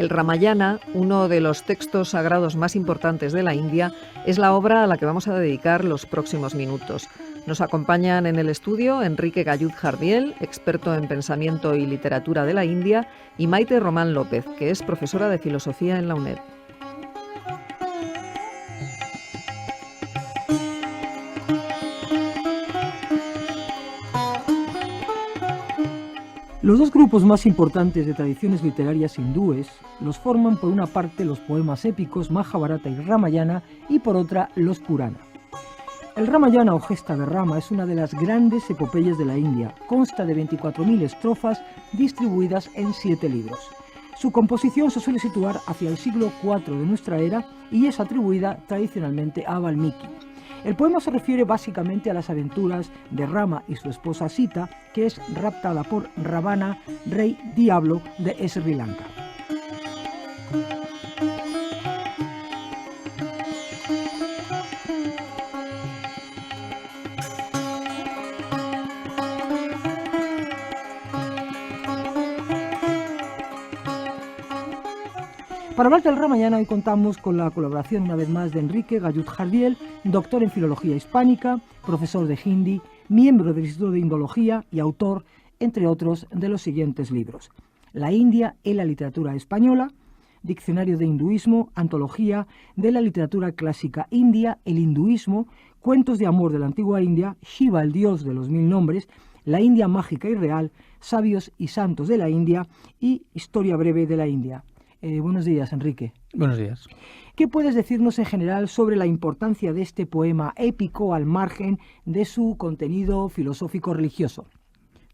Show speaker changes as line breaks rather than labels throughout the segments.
El Ramayana, uno de los textos sagrados más importantes de la India, es la obra a la que vamos a dedicar los próximos minutos. Nos acompañan en el estudio Enrique Gallud Jardiel, experto en pensamiento y literatura de la India, y Maite Román López, que es profesora de filosofía en la UNED.
Los dos grupos más importantes de tradiciones literarias hindúes los forman por una parte los poemas épicos Mahabharata y Ramayana y por otra los Purana. El Ramayana o Gesta de Rama es una de las grandes epopeyas de la India. Consta de 24.000 estrofas distribuidas en 7 libros. Su composición se suele situar hacia el siglo IV de nuestra era y es atribuida tradicionalmente a Valmiki. El poema se refiere básicamente a las aventuras de Rama y su esposa Sita, que es raptada por Ravana, rey diablo de Sri Lanka. Para hablar del Ramayana hoy contamos con la colaboración una vez más de Enrique Gallud Jardiel, doctor en Filología Hispánica, profesor de Hindi, miembro del Instituto de Indología y autor, entre otros, de los siguientes libros: La India en la literatura española, Diccionario de Hinduismo, Antología de la literatura clásica india, el hinduismo, Cuentos de amor de la antigua India, Shiva, el dios de los 1000 nombres, La India mágica y real, Sabios y santos de la India y Historia breve de la India. Buenos días, Enrique.
Buenos días.
¿Qué puedes decirnos en general sobre la importancia de este poema épico al margen de su contenido filosófico-religioso?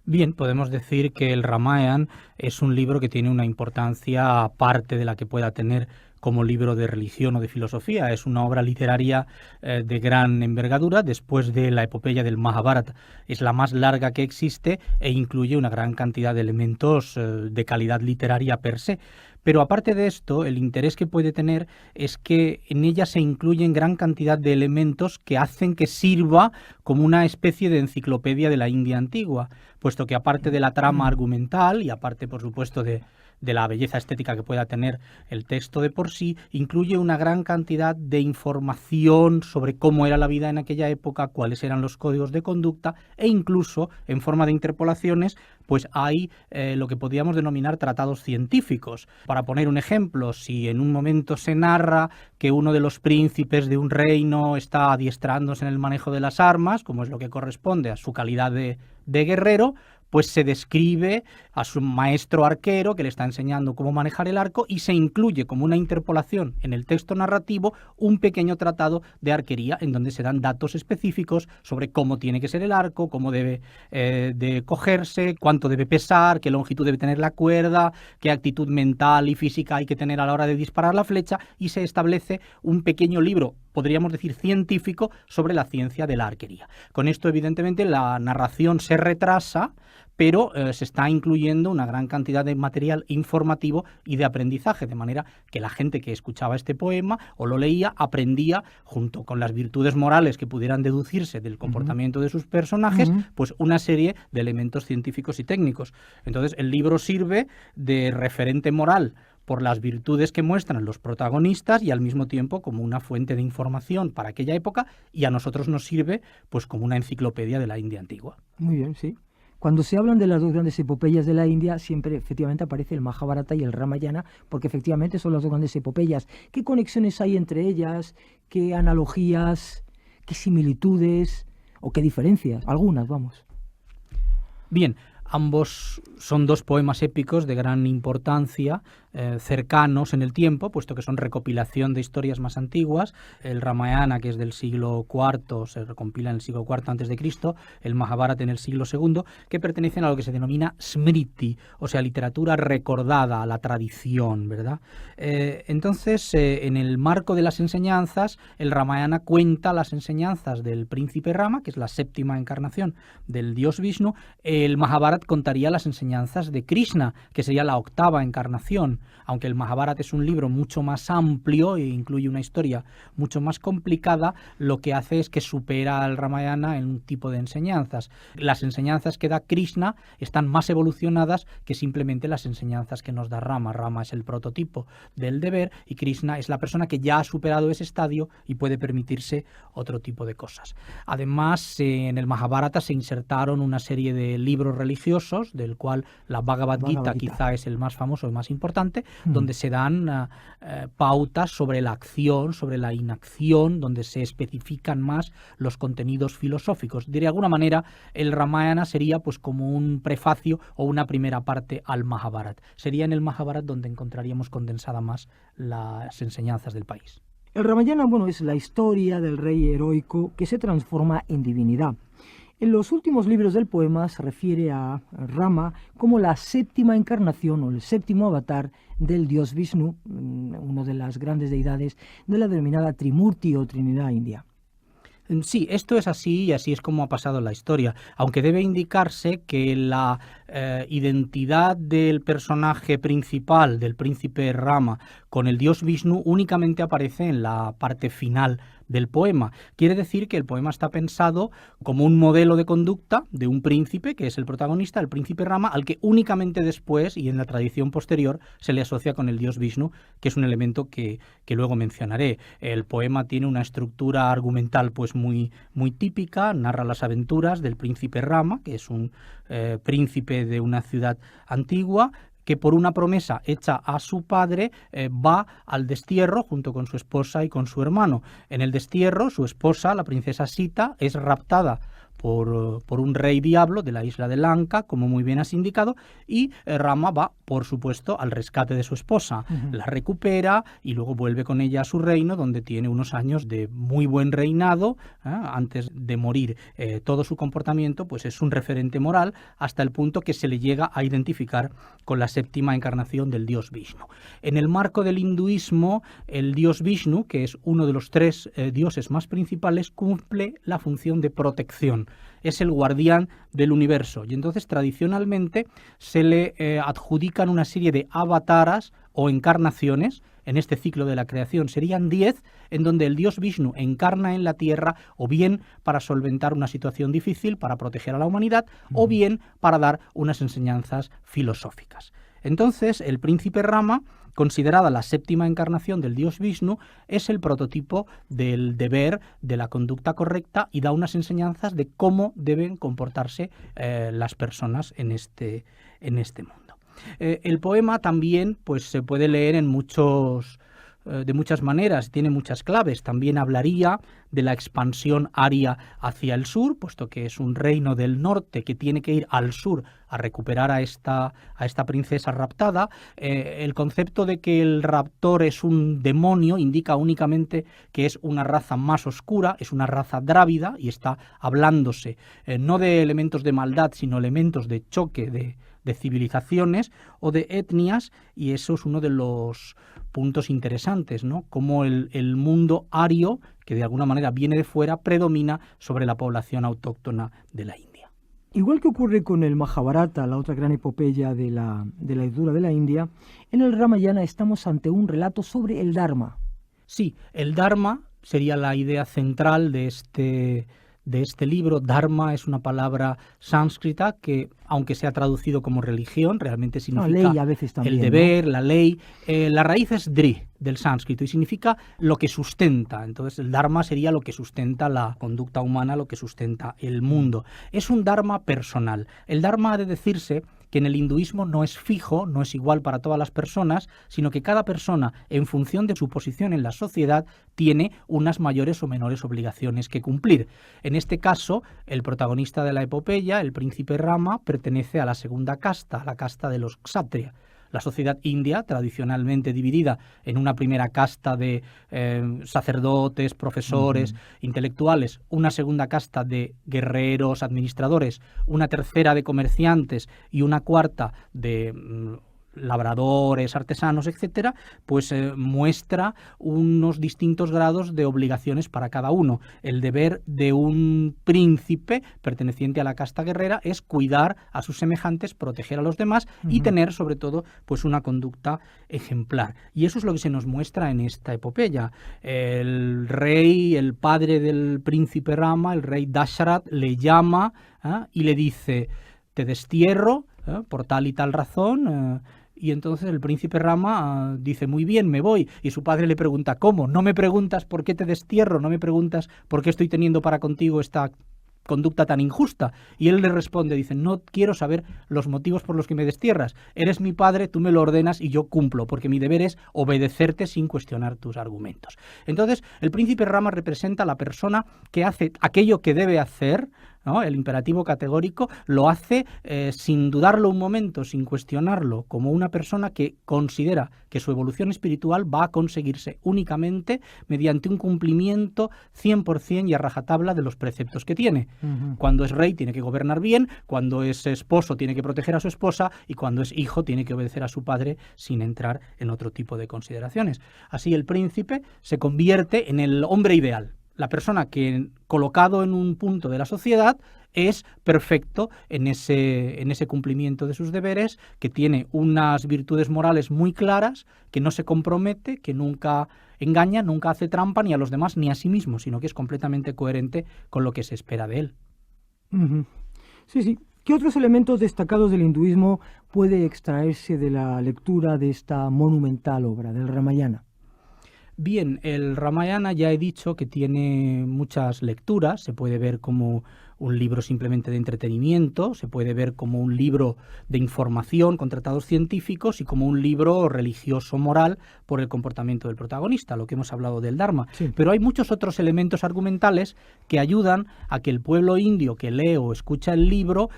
Bien, podemos decir que el Ramayana es un libro que tiene una importancia aparte de la que pueda tener como libro de religión o de filosofía. Es una obra literaria de gran envergadura, después de la epopeya del Mahabharata. Es la más larga que existe e incluye una gran cantidad de elementos de calidad literaria per se. Pero aparte de esto, el interés que puede tener es que en ella se incluyen gran cantidad de elementos que hacen que sirva como una especie de enciclopedia de la India antigua, puesto que aparte de la trama argumental y aparte, por supuesto, de la belleza estética que pueda tener el texto de por sí, incluye una gran cantidad de información sobre cómo era la vida en aquella época, cuáles eran los códigos de conducta e incluso, en forma de interpolaciones, pues hay lo que podríamos denominar tratados científicos. Para poner un ejemplo, si en un momento se narra que uno de los príncipes de un reino está adiestrándose en el manejo de las armas, como es lo que corresponde a su calidad de guerrero, pues se describe a su maestro arquero que le está enseñando cómo manejar el arco y se incluye como una interpolación en el texto narrativo un pequeño tratado de arquería en donde se dan datos específicos sobre cómo tiene que ser el arco, cómo debe de cogerse, cuánto debe pesar, qué longitud debe tener la cuerda, qué actitud mental y física hay que tener a la hora de disparar la flecha, y se establece un pequeño libro, podríamos decir científico, sobre la ciencia de la arquería. Con esto, evidentemente, la narración se retrasa, pero se está incluyendo una gran cantidad de material informativo y de aprendizaje, de manera que la gente que escuchaba este poema o lo leía aprendía, junto con las virtudes morales que pudieran deducirse del comportamiento de sus personajes, pues una serie de elementos científicos y técnicos. Entonces, el libro sirve de referente moral por las virtudes que muestran los protagonistas y al mismo tiempo como una fuente de información para aquella época, y a nosotros nos sirve pues como una enciclopedia de la India antigua.
Muy bien, sí. Cuando se hablan de las dos grandes epopeyas de la India, siempre efectivamente aparece el Mahabharata y el Ramayana, porque efectivamente son las dos grandes epopeyas. ¿Qué conexiones hay entre ellas? ¿Qué analogías? ¿Qué similitudes? ¿O qué diferencias? Algunas, vamos.
Bien, ambos son dos poemas épicos de gran importancia, cercanos en el tiempo, puesto que son recopilación de historias más antiguas. El Ramayana, que es del siglo IV, se recompila en el siglo IV a.C., el Mahabharata en el siglo II, que pertenecen a lo que se denomina Smriti, o sea, literatura recordada, a la tradición, ¿verdad? Entonces, en el marco de las enseñanzas, el Ramayana cuenta las enseñanzas del príncipe Rama, que es la séptima encarnación del dios Vishnu. El Mahabharata contaría las enseñanzas de Krishna, que sería la octava encarnación. tradición. Aunque el Mahabharata es un libro mucho más amplio e incluye una historia mucho más complicada, lo que hace es que supera al Ramayana en un tipo de enseñanzas. Las enseñanzas que da Krishna están más evolucionadas que simplemente las enseñanzas que nos da Rama. Rama es el prototipo del deber y Krishna es la persona que ya ha superado ese estadio y puede permitirse otro tipo de cosas. Además, en el Mahabharata se insertaron una serie de libros religiosos, del cual la Bhagavad Gita quizá es el más famoso, el más importante, donde se dan pautas sobre la acción, sobre la inacción, donde se especifican más los contenidos filosóficos. De alguna manera, el Ramayana sería pues como un prefacio o una primera parte al Mahabharata. Sería en el Mahabharata donde encontraríamos condensada más las enseñanzas del país.
El Ramayana, es la historia del rey heroico que se transforma en divinidad. En los últimos libros del poema se refiere a Rama como la séptima encarnación o el séptimo avatar del dios Vishnu, una de las grandes deidades de la denominada Trimurti o Trinidad India.
Sí, esto es así y así es como ha pasado en la historia, aunque debe indicarse que la identidad del personaje principal, del príncipe Rama, con el dios Vishnu únicamente aparece en la parte final del poema. Quiere decir que el poema está pensado como un modelo de conducta de un príncipe, que es el protagonista, el príncipe Rama, al que únicamente después y en la tradición posterior se le asocia con el dios Vishnu, que es un elemento que luego mencionaré. El poema tiene una estructura argumental pues muy típica, narra las aventuras del príncipe Rama, que es un príncipe de una ciudad antigua, que por una promesa hecha a su padre va al destierro junto con su esposa y con su hermano. En el destierro, su esposa, la princesa Sita, es raptada por un rey diablo de la isla de Lanka, como muy bien has indicado, y Rama va, por supuesto, al rescate de su esposa. La recupera y luego vuelve con ella a su reino, donde tiene unos años de muy buen reinado, antes de morir. Todo su comportamiento pues es un referente moral, hasta el punto que se le llega a identificar con la séptima encarnación del dios Vishnu. En el marco del hinduismo, el dios Vishnu, que es uno de los tres dioses más principales, cumple la función de protección. Es el guardián del universo y entonces tradicionalmente se le adjudican una serie de avataras o encarnaciones. En este ciclo de la creación serían 10, en donde el dios Vishnu encarna en la tierra o bien para solventar una situación difícil, para proteger a la humanidad, o bien para dar unas enseñanzas filosóficas. Entonces, el príncipe Rama, considerada la séptima encarnación del dios Vishnu, es el prototipo del deber, de la conducta correcta y da unas enseñanzas de cómo deben comportarse las personas en este mundo. El poema también pues, se puede leer en de muchas maneras, tiene muchas claves. También hablaría de la expansión aria hacia el sur, puesto que es un reino del norte que tiene que ir al sur a recuperar a esta princesa raptada. El concepto de que el raptor es un demonio indica únicamente que es una raza más oscura, es una raza drávida y está hablándose no de elementos de maldad, sino elementos de choque de civilizaciones o de etnias, y eso es uno de los puntos interesantes, ¿no? Cómo el mundo ario, que de alguna manera viene de fuera, predomina sobre la población autóctona de la India.
Igual que ocurre con el Mahabharata, la otra gran epopeya de la literatura de la India, en el Ramayana estamos ante un relato sobre el Dharma.
Sí, el Dharma sería la idea central de este libro. Dharma es una palabra sánscrita que, aunque sea traducido como religión, realmente significa
ley a veces también,
el deber,
¿no?
La ley. La raíz es dri, del sánscrito, y significa lo que sustenta. Entonces el Dharma sería lo que sustenta la conducta humana, lo que sustenta el mundo. Es un Dharma personal. El Dharma ha de decirse que en el hinduismo no es fijo, no es igual para todas las personas, sino que cada persona, en función de su posición en la sociedad, tiene unas mayores o menores obligaciones que cumplir. En este caso, el protagonista de la epopeya, el príncipe Rama, pertenece a la segunda casta, a la casta de los kshatriya. La sociedad india, tradicionalmente dividida en una primera casta de sacerdotes, profesores, intelectuales, una segunda casta de guerreros, administradores, una tercera de comerciantes y una cuarta de labradores, artesanos, etcétera, pues muestra unos distintos grados de obligaciones para cada uno. El deber de un príncipe perteneciente a la casta guerrera es cuidar a sus semejantes, proteger a los demás y tener, sobre todo, pues una conducta ejemplar. Y eso es lo que se nos muestra en esta epopeya. El rey, el padre del príncipe Rama, el rey Dasharat, le llama y le dice: te destierro por tal y tal razón. Y entonces el príncipe Rama dice: muy bien, me voy. Y su padre le pregunta: ¿cómo? No me preguntas por qué te destierro, no me preguntas por qué estoy teniendo para contigo esta conducta tan injusta. Y él le responde, dice: no quiero saber los motivos por los que me destierras. Eres mi padre, tú me lo ordenas y yo cumplo, porque mi deber es obedecerte sin cuestionar tus argumentos. Entonces, el príncipe Rama representa a la persona que hace aquello que debe hacer, ¿no? El imperativo categórico lo hace sin dudarlo un momento, sin cuestionarlo, como una persona que considera que su evolución espiritual va a conseguirse únicamente mediante un cumplimiento 100% y a rajatabla de los preceptos que tiene. Cuando es rey tiene que gobernar bien, cuando es esposo tiene que proteger a su esposa y cuando es hijo tiene que obedecer a su padre sin entrar en otro tipo de consideraciones. Así el príncipe se convierte en el hombre ideal. La persona que, colocado en un punto de la sociedad, es perfecto en ese cumplimiento de sus deberes, que tiene unas virtudes morales muy claras, que no se compromete, que nunca engaña, nunca hace trampa ni a los demás ni a sí mismo, sino que es completamente coherente con lo que se espera de él.
Sí, sí. ¿Qué otros elementos destacados del hinduismo puede extraerse de la lectura de esta monumental obra del Ramayana?
Bien, el Ramayana ya he dicho que tiene muchas lecturas, se puede ver como un libro simplemente de entretenimiento, se puede ver como un libro de información con tratados científicos y como un libro religioso-moral por el comportamiento del protagonista, lo que hemos hablado del Dharma. Sí. Pero hay muchos otros elementos argumentales que ayudan a que el pueblo indio que lee o escucha el libro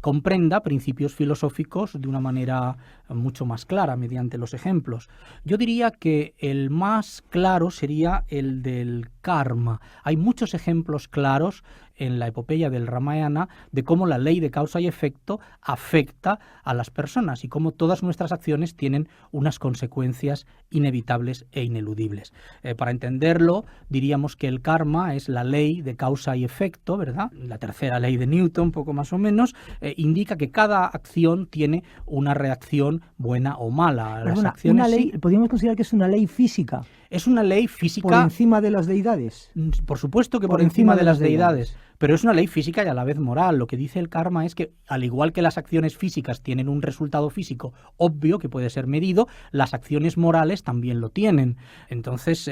comprenda principios filosóficos de una manera mucho más clara mediante los ejemplos. Yo diría que el más claro sería el del karma. Hay muchos ejemplos claros en la epopeya del Ramayana de cómo la ley de causa y efecto afecta a las personas y cómo todas nuestras acciones tienen unas consecuencias inevitables e ineludibles. Para entenderlo, diríamos que el karma es la ley de causa y efecto, ¿verdad? La tercera ley de Newton, poco más o menos, indica que cada acción tiene una reacción buena o mala.
Las acciones, una ley, podríamos considerar que es una ley física.
Es una ley física.
¿Por encima de las deidades?
Por supuesto que por encima de las deidades. Pero es una ley física y a la vez moral. Lo que dice el karma es que, al igual que las acciones físicas tienen un resultado físico obvio que puede ser medido, las acciones morales también lo tienen. Entonces,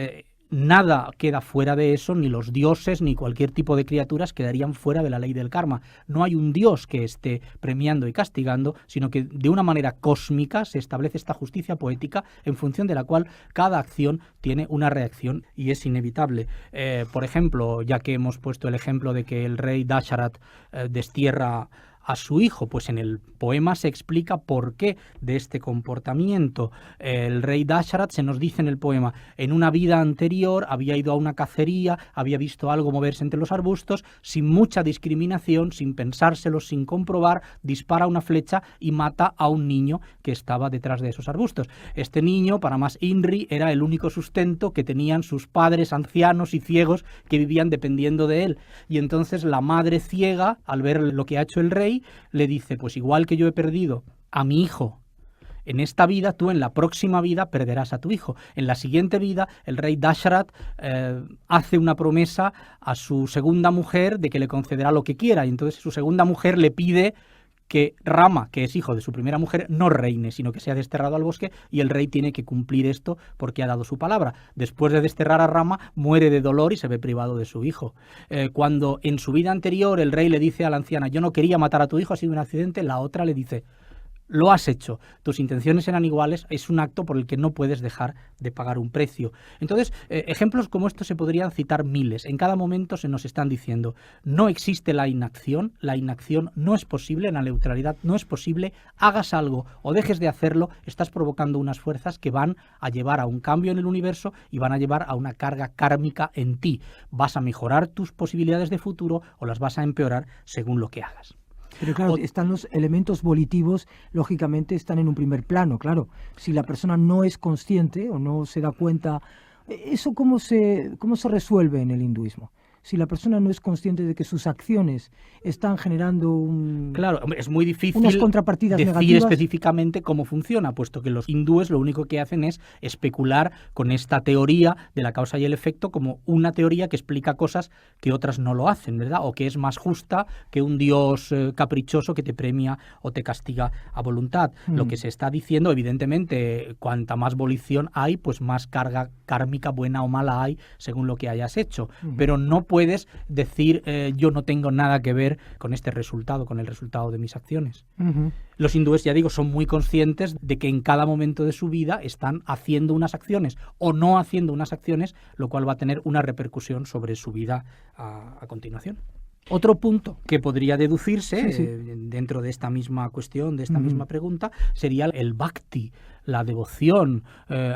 nada queda fuera de eso, ni los dioses ni cualquier tipo de criaturas quedarían fuera de la ley del karma. No hay un dios que esté premiando y castigando, sino que de una manera cósmica se establece esta justicia poética en función de la cual cada acción tiene una reacción y es inevitable. Por ejemplo, ya que hemos puesto el ejemplo de que el rey Dasharat destierra a su hijo, pues en el poema se explica por qué de este comportamiento. El rey Dasharat, se nos dice en el poema, en una vida anterior había ido a una cacería, había visto algo moverse entre los arbustos, sin mucha discriminación, sin pensárselo, sin comprobar, dispara una flecha y mata a un niño que estaba detrás de esos arbustos. Este niño, para más Inri, era el único sustento que tenían sus padres ancianos y ciegos que vivían dependiendo de él. Y entonces la madre ciega, al ver lo que ha hecho el rey, le dice: pues igual que yo he perdido a mi hijo en esta vida, tú en la próxima vida perderás a tu hijo. En la siguiente vida, el rey Dasharat hace una promesa a su segunda mujer de que le concederá lo que quiera, y entonces su segunda mujer le pide que Rama, que es hijo de su primera mujer, no reine, sino que sea desterrado al bosque, y el rey tiene que cumplir esto porque ha dado su palabra. Después de desterrar a Rama, muere de dolor y se ve privado de su hijo. Cuando en su vida anterior el rey le dice a la anciana: yo no quería matar a tu hijo, ha sido un accidente, la otra le dice: lo has hecho, tus intenciones eran iguales, es un acto por el que no puedes dejar de pagar un precio. Entonces, ejemplos como estos se podrían citar miles. En cada momento se nos están diciendo: no existe la inacción no es posible, la neutralidad no es posible, hagas algo o dejes de hacerlo, estás provocando unas fuerzas que van a llevar a un cambio en el universo y van a llevar a una carga kármica en ti. Vas a mejorar tus posibilidades de futuro o las vas a empeorar según lo que hagas.
Pero claro, están los elementos volitivos, lógicamente están en un primer plano, claro. Si la persona no es consciente o no se da cuenta, ¿eso cómo se resuelve en el hinduismo? Si la persona no es consciente de que sus acciones están generando
Claro, es muy difícil
unas contrapartidas
decir
negativas
específicamente cómo funciona, puesto que los hindúes lo único que hacen es especular con esta teoría de la causa y el efecto como una teoría que explica cosas que otras no lo hacen, ¿verdad? O que es más justa que un dios caprichoso que te premia o te castiga a voluntad. Lo que se está diciendo, evidentemente, cuanta más volición hay, pues más carga kármica, buena o mala hay, según lo que hayas hecho. Pero no puedes decir yo no tengo nada que ver con este resultado, con el resultado de mis acciones. Los hindúes, ya digo, son muy conscientes de que en cada momento de su vida están haciendo unas acciones o no haciendo unas acciones, lo cual va a tener una repercusión sobre su vida a continuación. Otro punto que podría deducirse dentro de esta misma cuestión, de esta misma pregunta, sería el bhakti, la devoción.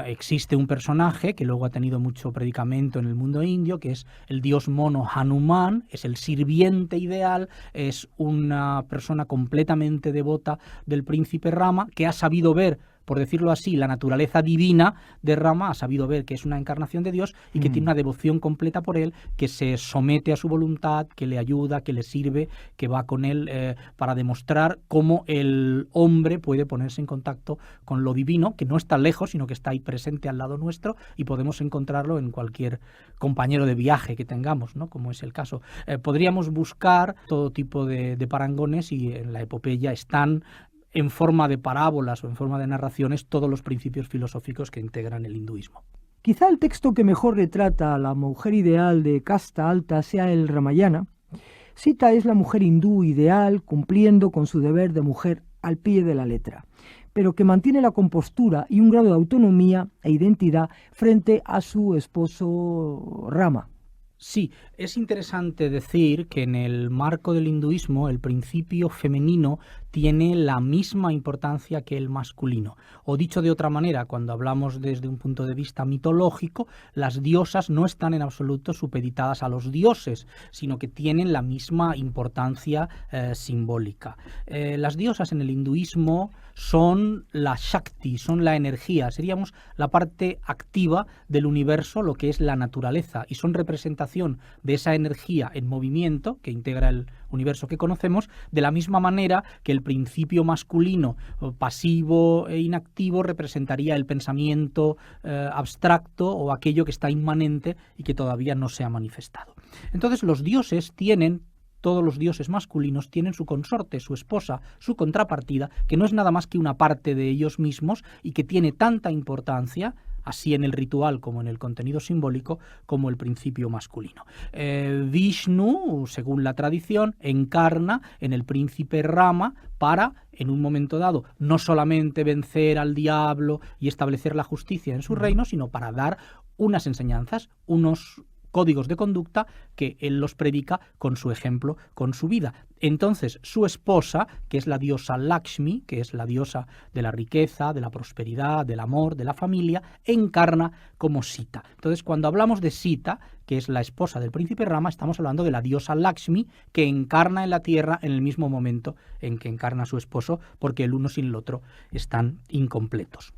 Existe un personaje que luego ha tenido mucho predicamento en el mundo indio, que es el dios mono Hanuman, es el sirviente ideal, es una persona completamente devota del príncipe Rama, que ha sabido ver, por decirlo así, la naturaleza divina de Rama, ha sabido ver que es una encarnación de Dios y que tiene una devoción completa por él, que se somete a su voluntad, que le ayuda, que le sirve, que va con él para demostrar cómo el hombre puede ponerse en contacto con lo divino, que no está lejos, sino que está ahí presente al lado nuestro y podemos encontrarlo en cualquier compañero de viaje que tengamos, ¿no? Como es el caso. Podríamos buscar todo tipo de parangones y en la epopeya están en forma de parábolas o en forma de narraciones todos los principios filosóficos que integran el hinduismo.
Quizá el texto que mejor retrata a la mujer ideal de casta alta sea el Ramayana. Sita es la mujer hindú ideal, cumpliendo con su deber de mujer al pie de la letra, pero que mantiene la compostura y un grado de autonomía e identidad frente a su esposo Rama.
Sí, es interesante decir que en el marco del hinduismo el principio femenino tiene la misma importancia que el masculino. O dicho de otra manera, cuando hablamos desde un punto de vista mitológico, las diosas no están en absoluto supeditadas a los dioses, sino que tienen la misma importancia simbólica. Las diosas en el hinduismo son la Shakti, son la energía, seríamos la parte activa del universo, lo que es la naturaleza, y son representación de esa energía en movimiento que integra el universo que conocemos, de la misma manera que el principio masculino pasivo e inactivo representaría el pensamiento abstracto o aquello que está inmanente y que todavía no se ha manifestado. Entonces los dioses tienen, todos los dioses masculinos tienen su consorte, su esposa, su contrapartida, que no es nada más que una parte de ellos mismos y que tiene tanta importancia, así en el ritual como en el contenido simbólico, como el principio masculino. Vishnu, según la tradición, encarna en el príncipe Rama para, en un momento dado, no solamente vencer al diablo y establecer la justicia en su reino, sino para dar unas enseñanzas, unos códigos de conducta que él los predica con su ejemplo, con su vida. Entonces, su esposa, que es la diosa Lakshmi, que es la diosa de la riqueza, de la prosperidad, del amor, de la familia, encarna como Sita. Entonces, cuando hablamos de Sita, que es la esposa del príncipe Rama, estamos hablando de la diosa Lakshmi, que encarna en la tierra en el mismo momento en que encarna a su esposo, porque el uno sin el otro están incompletos.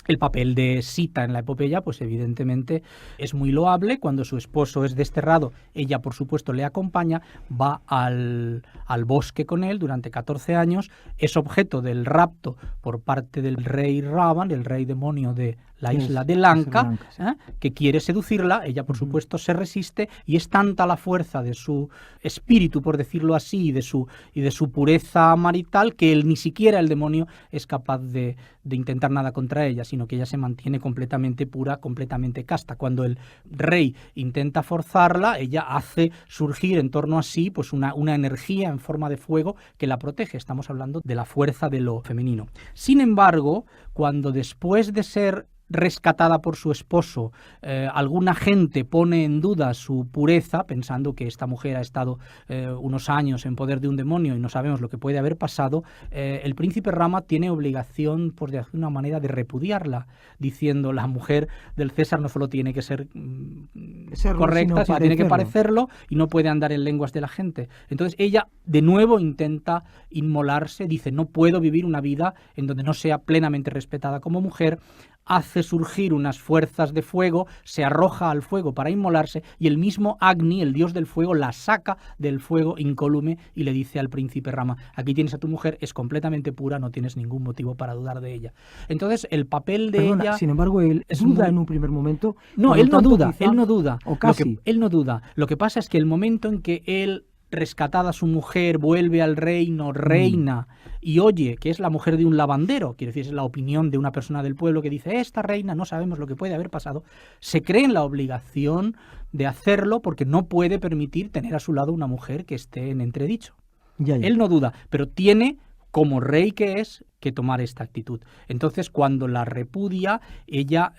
El papel de Sita en la epopeya, pues evidentemente es muy loable. Cuando su esposo es desterrado, ella por supuesto le acompaña, va al bosque con él durante 14 años, es objeto del rapto por parte del rey Ravan, el rey demonio de la isla de Lanka, que quiere seducirla. Ella por supuesto se resiste y es tanta la fuerza de su espíritu, por decirlo así, y de su pureza marital, que ni siquiera el demonio es capaz de intentar nada contra ella, sino que ella se mantiene completamente pura, completamente casta. Cuando el rey intenta forzarla, ella hace surgir en torno a sí pues una energía en forma de fuego que la protege. Estamos hablando de la fuerza de lo femenino. Sin embargo, cuando después de ser rescatada por su esposo, alguna gente pone en duda su pureza, pensando que esta mujer ha estado unos años en poder de un demonio y no sabemos lo que puede haber pasado, el príncipe Rama tiene obligación, por de alguna manera, de repudiarla, diciendo: la mujer del César no solo tiene que ser
serlo,
correctas,
sino
sino tiene que
parecerlo.
parecerlo y no puede andar en lenguas de la gente. Entonces ella de nuevo intenta inmolarse, dice, no puedo vivir una vida en donde no sea plenamente respetada como mujer, hace surgir unas fuerzas de fuego, se arroja al fuego para inmolarse y el mismo Agni, el dios del fuego, la saca del fuego incólume y le dice al príncipe Rama, aquí tienes a tu mujer, es completamente pura, no tienes ningún motivo para dudar de ella. Entonces el papel de
Perdona,
ella...
sin embargo, él
es
duda
muy...
en un primer momento.
No,
por lo
él no
tanto,
duda,
quizá,
él no duda.
o casi.
Él no duda. Lo que pasa es que el momento en que él, rescatada a su mujer, vuelve al reino, reina y oye que es la mujer de un lavandero, quiere decir, es la opinión de una persona del pueblo que dice, esta reina no sabemos lo que puede haber pasado, se cree en la obligación de hacerlo porque no puede permitir tener a su lado una mujer que esté en entredicho.
Ya.
Él no duda, pero tiene, como rey que es, que tomar esta actitud. Entonces, cuando la repudia, ella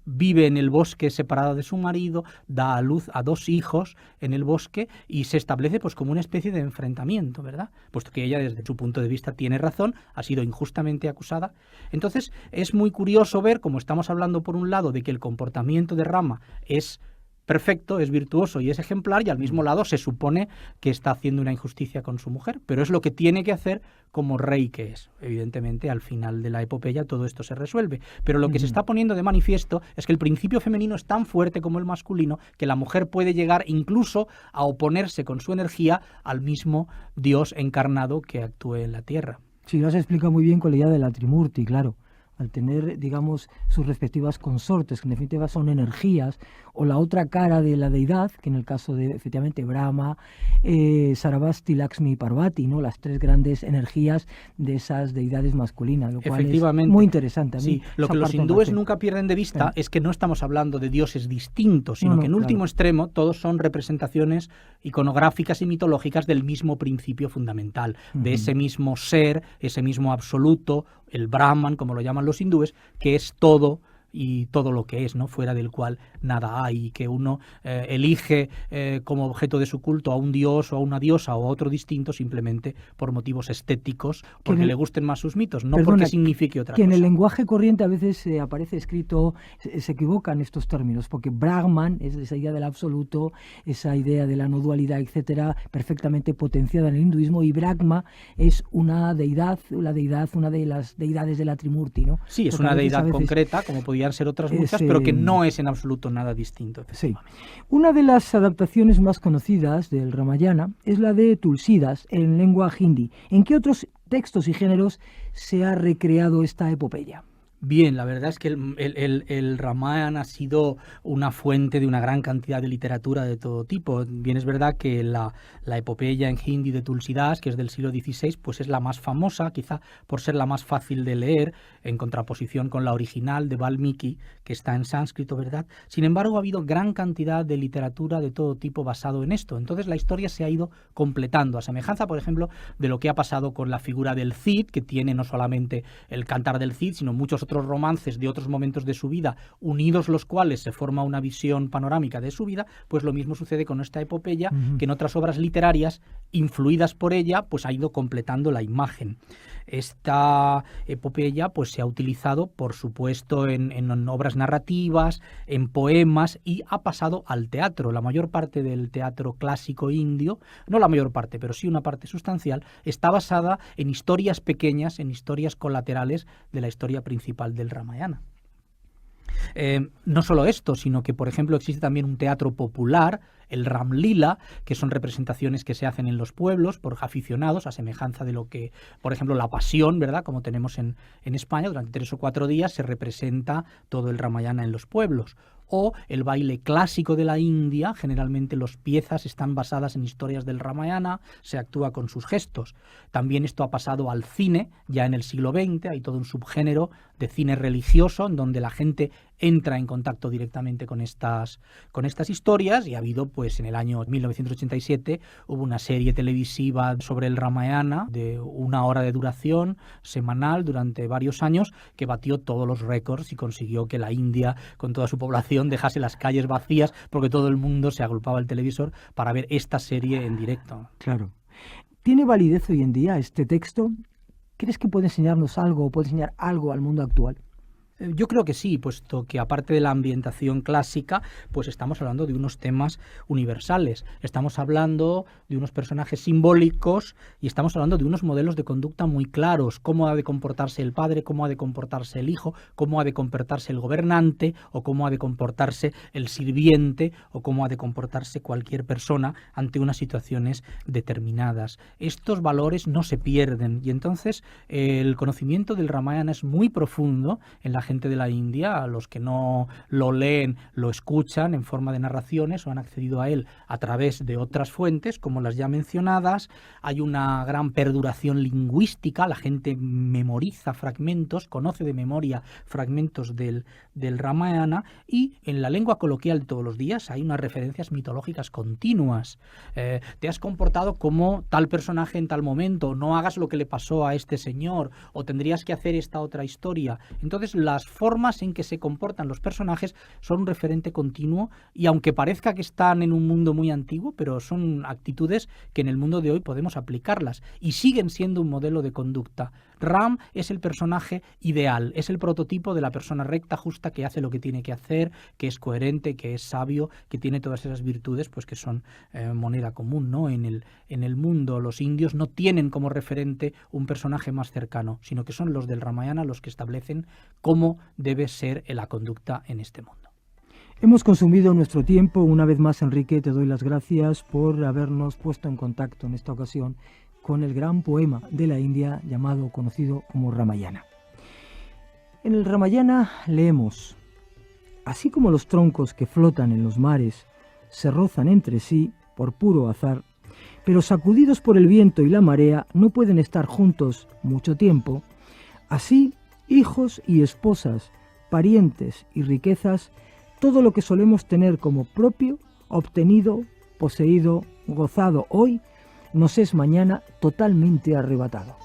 vive en el bosque separada de su marido, da a luz a 2 hijos en el bosque y se establece pues como una especie de enfrentamiento, ¿verdad? Puesto que ella, desde su punto de vista, tiene razón, ha sido injustamente acusada. Entonces, es muy curioso ver, como estamos hablando por un lado de que el comportamiento de Rama es perfecto, es virtuoso y es ejemplar, y al mismo lado se supone que está haciendo una injusticia con su mujer, pero es lo que tiene que hacer como rey que es. Evidentemente, al final de la epopeya todo esto se resuelve, pero lo que se está poniendo de manifiesto es que el principio femenino es tan fuerte como el masculino que la mujer puede llegar incluso a oponerse con su energía al mismo Dios encarnado que actúe en la tierra.
Sí, lo has explicado muy bien con la idea de la Trimurti, claro. Al tener, digamos, sus respectivas consortes, que en definitiva son energías, o la otra cara de la deidad, que en el caso de, efectivamente, Brahma, Sarabhasti, Lakshmi y Parvati, ¿no? Las 3 grandes energías de esas deidades masculinas, lo cual es muy interesante. A mí,
sí, lo que los hindúes nunca pierden de vista es que no estamos hablando de dioses distintos, sino que en último extremo todos son representaciones iconográficas y mitológicas del mismo principio fundamental, de ese mismo ser, ese mismo absoluto, el Brahman, como lo llaman los hindúes, que es todo y todo lo que es, ¿no? Fuera del cual nada hay, y que uno elige como objeto de su culto a un dios o a una diosa o a otro distinto simplemente por motivos estéticos, porque le gusten más sus mitos, no porque signifique otra cosa.
Que en el lenguaje corriente a veces aparece escrito, se equivocan estos términos, porque Brahman es esa idea del absoluto, esa idea de la no dualidad, etcétera, perfectamente potenciada en el hinduismo, y Brahma es una deidad, una de las deidades de la Trimurti, ¿no?
Sí, es una deidad concreta, como podían ser otras muchas, pero que no es en absoluto nada distinto.
Sí. Una de las adaptaciones más conocidas del Ramayana es la de Tulsídas en lengua hindi. ¿En qué otros textos y géneros se ha recreado esta epopeya?
Bien, la verdad es que el Ramayana ha sido una fuente de una gran cantidad de literatura de todo tipo. Bien es verdad que la epopeya en hindi de Tulsídas, que es del siglo XVI, pues es la más famosa, quizá por ser la más fácil de leer, en contraposición con la original de Valmiki, que está en sánscrito, ¿verdad? Sin embargo, ha habido gran cantidad de literatura de todo tipo basado en esto. Entonces la historia se ha ido completando, a semejanza, por ejemplo, de lo que ha pasado con la figura del Cid, que tiene no solamente el cantar del Cid, sino muchos otros romances de otros momentos de su vida, unidos los cuales se forma una visión panorámica de su vida. Pues lo mismo sucede con esta epopeya, que en otras obras literarias, influidas por ella, pues ha ido completando la imagen. Esta epopeya pues se ha utilizado, por supuesto, en obras narrativas, en poemas, y ha pasado al teatro. La mayor parte del teatro clásico indio, no la mayor parte, pero sí una parte sustancial, está basada en historias pequeñas, en historias colaterales de la historia principal del Ramayana. No solo esto, sino que, por ejemplo, existe también un teatro popular, el Ramlila, que son representaciones que se hacen en los pueblos por aficionados, a semejanza de lo que, por ejemplo, la Pasión, ¿verdad?, como tenemos en España, durante 3 o 4 días se representa todo el Ramayana en los pueblos. O el baile clásico de la India, generalmente las piezas están basadas en historias del Ramayana, se actúa con sus gestos. También esto ha pasado al cine, ya en el siglo XX, hay todo un subgénero de cine religioso en donde la gente entra en contacto directamente con estas historias, y ha habido, pues en el año 1987, hubo una serie televisiva sobre el Ramayana de 1 hora de duración semanal durante varios años, que batió todos los récords y consiguió que la India, con toda su población, dejase las calles vacías porque todo el mundo se agrupaba al televisor para ver esta serie en directo.
Claro. ¿Tiene validez hoy en día este texto? ¿Crees que puede enseñarnos algo o puede enseñar algo al mundo actual?
Yo creo que sí, puesto que aparte de la ambientación clásica, pues estamos hablando de unos temas universales. Estamos hablando de unos personajes simbólicos y estamos hablando de unos modelos de conducta muy claros. Cómo ha de comportarse el padre, cómo ha de comportarse el hijo, cómo ha de comportarse el gobernante o cómo ha de comportarse el sirviente o cómo ha de comportarse cualquier persona ante unas situaciones determinadas. Estos valores no se pierden y entonces el conocimiento del Ramayana es muy profundo en la gente de la India. A los que no lo leen lo escuchan en forma de narraciones o han accedido a él a través de otras fuentes como las ya mencionadas. Hay una gran perduración lingüística, la gente memoriza fragmentos, conoce de memoria fragmentos del Ramayana, y en la lengua coloquial de todos los días hay unas referencias mitológicas continuas. Te has comportado como tal personaje en tal momento, no hagas lo que le pasó a este señor, o tendrías que hacer esta otra historia. Entonces las formas en que se comportan los personajes son un referente continuo, y aunque parezca que están en un mundo muy antiguo, pero son actitudes que en el mundo de hoy podemos aplicarlas y siguen siendo un modelo de conducta. Ram es el personaje ideal, es el prototipo de la persona recta, justa, que hace lo que tiene que hacer, que es coherente, que es sabio, que tiene todas esas virtudes pues que son moneda común, ¿no? En el mundo los indios no tienen como referente un personaje más cercano, sino que son los del Ramayana los que establecen cómo debe ser la conducta en este mundo.
Hemos consumido nuestro tiempo. Una vez más, Enrique, te doy las gracias por habernos puesto en contacto en esta ocasión con el gran poema de la India conocido como Ramayana. En el Ramayana leemos: así como los troncos que flotan en los mares se rozan entre sí por puro azar, pero sacudidos por el viento y la marea no pueden estar juntos mucho tiempo, así hijos y esposas, parientes y riquezas, todo lo que solemos tener como propio, obtenido, poseído, gozado hoy, nos es mañana totalmente arrebatado.